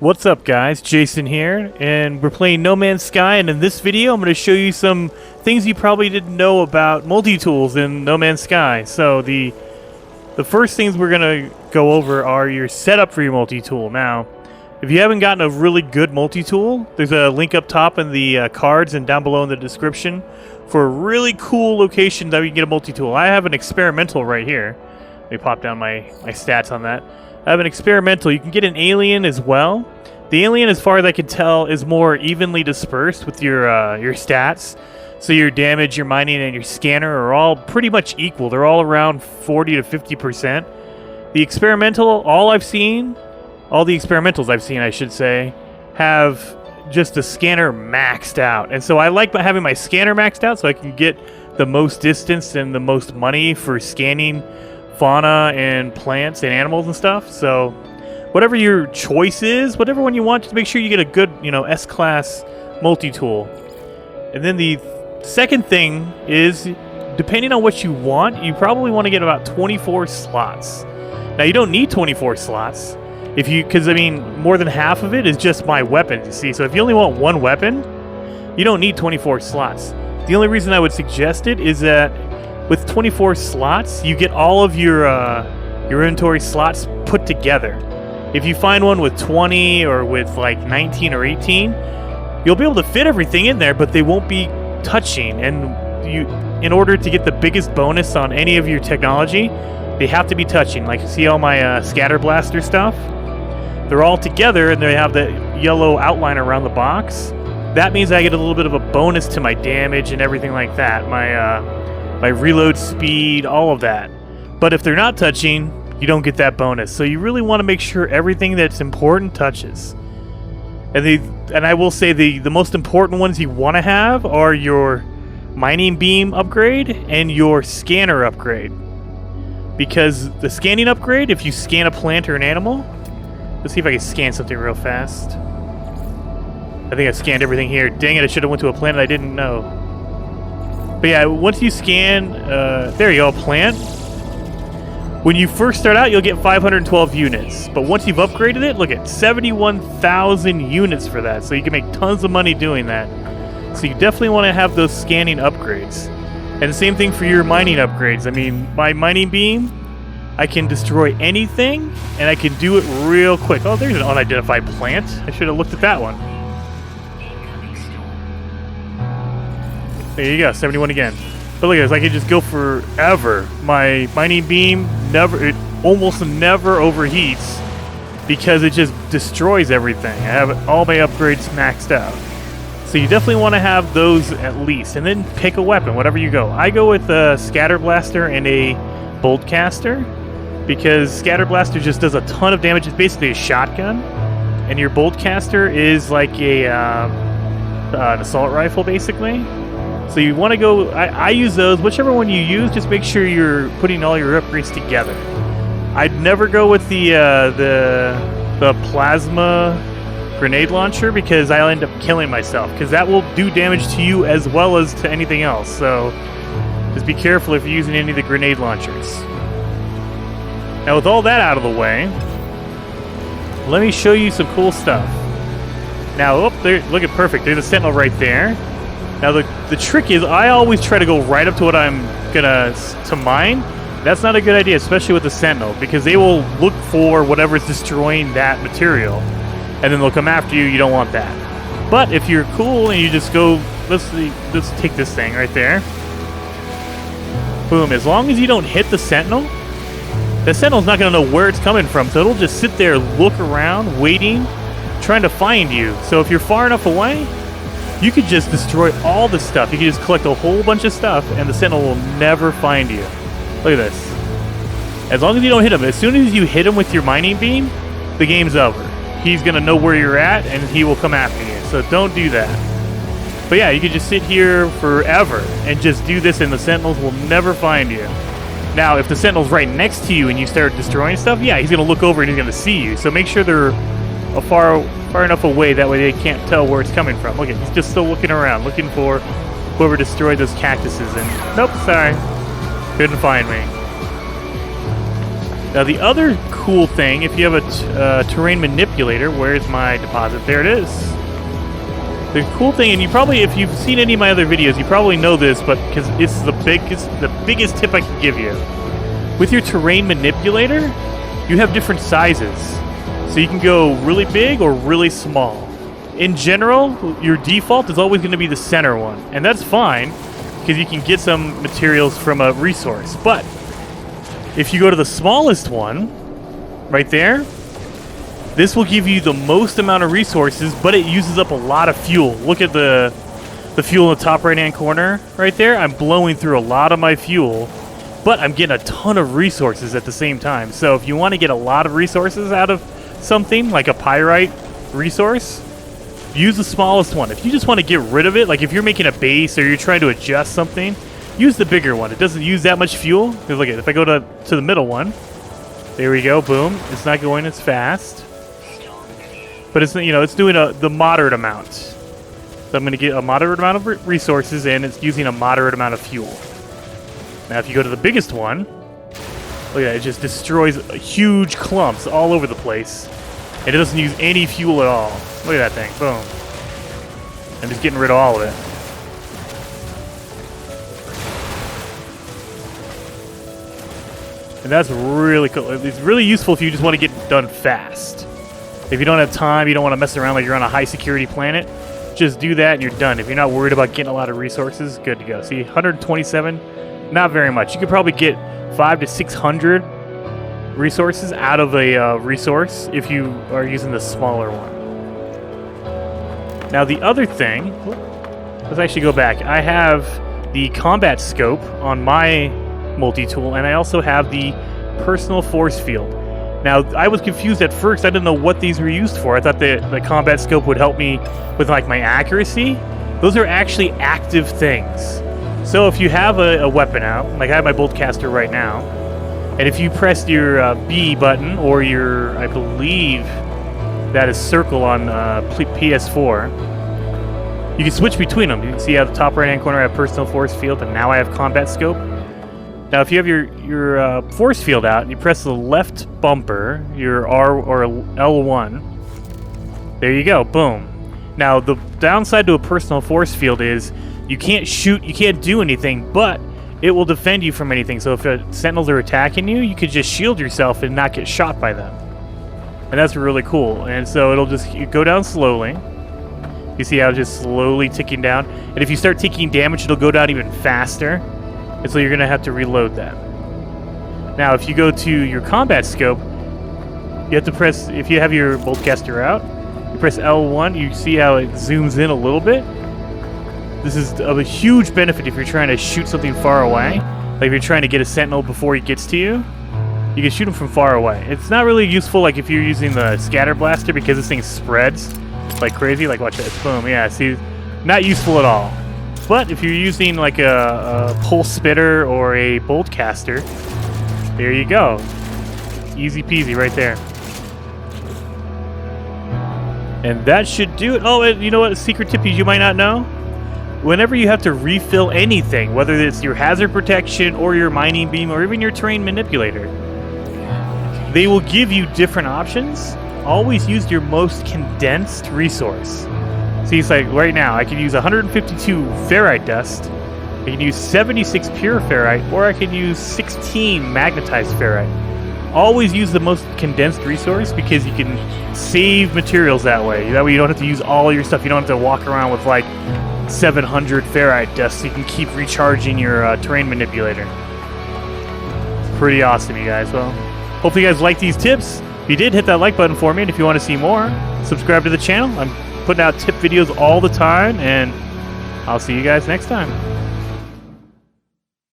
What's up guys, Jason here, and we're playing No Man's Sky, and in this video I'm going to show you some things you probably didn't know about multi-tools in No Man's Sky. So the first things we're going to go over are your setup for your multi-tool. Now, if you haven't gotten a really good multi-tool, there's a link up top in the cards and down below in the description for a really cool location that you can get a multi-tool. I have an experimental right here. Let me pop down my stats on that. I have an experimental. You can get an alien as well. The alien, as far as I can tell, is more evenly dispersed with your stats. So your damage, your mining, and your scanner are all pretty much equal. They're all around 40 to 50%. The experimental, all the experimentals I've seen, I should say, have just the scanner maxed out. And so I like having my scanner maxed out so I can get the most distance and the most money for scanning fauna and plants and animals and stuff. So whatever your choice is, whatever one you want, just make sure you get a good, S-class multi-tool. And then the second thing is, depending on what you want, you probably want to get about 24 slots. Now you don't need 24 slots because more than half of it is just my weapons, you see. So if you only want one weapon, you don't need 24 slots. The only reason I would suggest it is that with 24 slots, you get all of your inventory slots put together. If you find one with 20 or with like 19 or 18, you'll be able to fit everything in there, but they won't be touching. And in order to get the biggest bonus on any of your technology, they have to be touching. Like, see all my scatter blaster stuff? They're all together and they have the yellow outline around the box. That means I get a little bit of a bonus to my damage and everything like that. My reload speed, all of that. But if they're not touching, you don't get that bonus. So you really want to make sure everything that's important touches. And I will say the most important ones you want to have are your mining beam upgrade and your scanner upgrade. Because the scanning upgrade, if you scan a plant or an animal, let's see if I can scan something real fast. I think I scanned everything here. Dang it, I should have went to a planet I didn't know. But yeah, once you scan, there you go, a plant. When you first start out, you'll get 512 units. But once you've upgraded it, look at 71,000 units for that. So you can make tons of money doing that. So you definitely want to have those scanning upgrades. And the same thing for your mining upgrades. I mean, my mining beam, I can destroy anything, and I can do it real quick. Oh, there's an unidentified plant. I should have looked at that one. There you go, 71 again. But look at this, I can just go forever. My mining beam almost never overheats because it just destroys everything. I have all my upgrades maxed out. So you definitely want to have those at least. And then pick a weapon, whatever you go. I go with a scatter blaster and a bolt caster because scatter blaster just does a ton of damage. It's basically a shotgun. And your bolt caster is like an assault rifle, basically. So you want to go, I use those. Whichever one you use, just make sure you're putting all your upgrades together. I'd never go with the plasma grenade launcher because I'll end up killing myself, because that will do damage to you as well as to anything else. So just be careful if you're using any of the grenade launchers. Now with all that out of the way, let me show you some cool stuff. Now, there, look at perfect. There's a sentinel right there. Now the trick is I always try to go right up to what I'm gonna to mine. That's not a good idea, especially with the sentinel, because they will look for whatever's destroying that material, and then they'll come after you. You don't want that. But if you're cool and you just go, let's take this thing right there. Boom! As long as you don't hit the sentinel's not gonna know where it's coming from, so it'll just sit there, look around, waiting, trying to find you. So if you're far enough away, you could just destroy all the stuff. You can just collect a whole bunch of stuff, and the sentinel will never find you. Look at this. As long as you don't hit him, as soon as you hit him with your mining beam, the game's over. He's going to know where you're at, and he will come after you. So don't do that. But yeah, you can just sit here forever and just do this, and the sentinels will never find you. Now, if the sentinel's right next to you and you start destroying stuff, yeah, he's going to look over and he's going to see you. So make sure they're far enough away, that way they can't tell where it's coming from. Look at, he's just still looking around, looking for whoever destroyed those cactuses. And nope, sorry, couldn't find me. Now the other cool thing, if you have a terrain manipulator, where's my deposit? There it is. The cool thing, and you probably, if you've seen any of my other videos, you probably know this, but because it's the biggest tip I can give you. With your terrain manipulator, you have different sizes. So you can go really big or really small. In general, your default is always going to be the center one. And that's fine, because you can get some materials from a resource. But if you go to the smallest one, right there, this will give you the most amount of resources, but it uses up a lot of fuel. Look at the fuel in the top right-hand corner right there. I'm blowing through a lot of my fuel, but I'm getting a ton of resources at the same time. So if you want to get a lot of resources out of something, like a pyrite resource, use the smallest one. If you just want to get rid of it, like if you're making a base or you're trying to adjust something, use the bigger one. It doesn't use that much fuel. Because look at, if I go to the middle one, there we go, boom. It's not going as fast, but it's, you know, it's doing the moderate amount. So I'm going to get a moderate amount of resources, and it's using a moderate amount of fuel. Now, if you go to the biggest one, look at that, it just destroys huge clumps all over the place, and it doesn't use any fuel at all. Look at that thing, boom. I'm just getting rid of all of it. And that's really cool. It's really useful if you just want to get done fast. If you don't have time, you don't want to mess around like you're on a high security planet, just do that and you're done. If you're not worried about getting a lot of resources, good to go. See, 127, not very much. You could probably get 500 to 600 resources out of a resource if you are using the smaller one. Now the other thing, let's actually go back. I have the combat scope on my multi-tool, and I also have the personal force field. Now, I was confused at first. I didn't know what these were used for. I thought the combat scope would help me with like my accuracy. Those are actually active things. So if you have a weapon out, like I have my boltcaster right now, and if you press your B button or your, I believe that is circle on PS4, you can switch between them. You can see at the top right-hand corner I have personal force field, and now I have combat scope. Now, if you have your force field out and you press the left bumper, your R or L1, there you go, boom. Now, the downside to a personal force field is you can't shoot, you can't do anything, but it will defend you from anything. So if sentinels are attacking you, you could just shield yourself and not get shot by them. And that's really cool. And so it'll just go down slowly. You see how it's just slowly ticking down? And if you start taking damage, it'll go down even faster. And so you're going to have to reload that. Now, if you go to your combat scope, you have to press, if you have your boltcaster out, you press L1, you see how it zooms in a little bit? This is of a huge benefit if you're trying to shoot something far away. Like if you're trying to get a sentinel before he gets to you, you can shoot him from far away. It's not really useful like if you're using the scatter blaster because this thing spreads like crazy. Like watch that, boom, yeah, see, not useful at all. But if you're using like a pulse spitter or a boltcaster, there you go. Easy peasy right there. And that should do it. Oh, and you know what? A secret tip you might not know? Whenever you have to refill anything, whether it's your hazard protection or your mining beam or even your terrain manipulator, they will give you different options. Always use your most condensed resource. See, it's like right now, I can use 152 ferrite dust, I can use 76 pure ferrite, or I can use 16 magnetized ferrite. Always use the most condensed resource because you can save materials that way. That way you don't have to use all your stuff. You don't have to walk around with like 700 ferrite dust so you can keep recharging your terrain manipulator. It's pretty awesome, you guys. Well, hopefully you guys like these tips. If you did, hit that like button for me, and if you want to see more, subscribe to the channel. I'm putting out tip videos all the time, and I'll see you guys next time.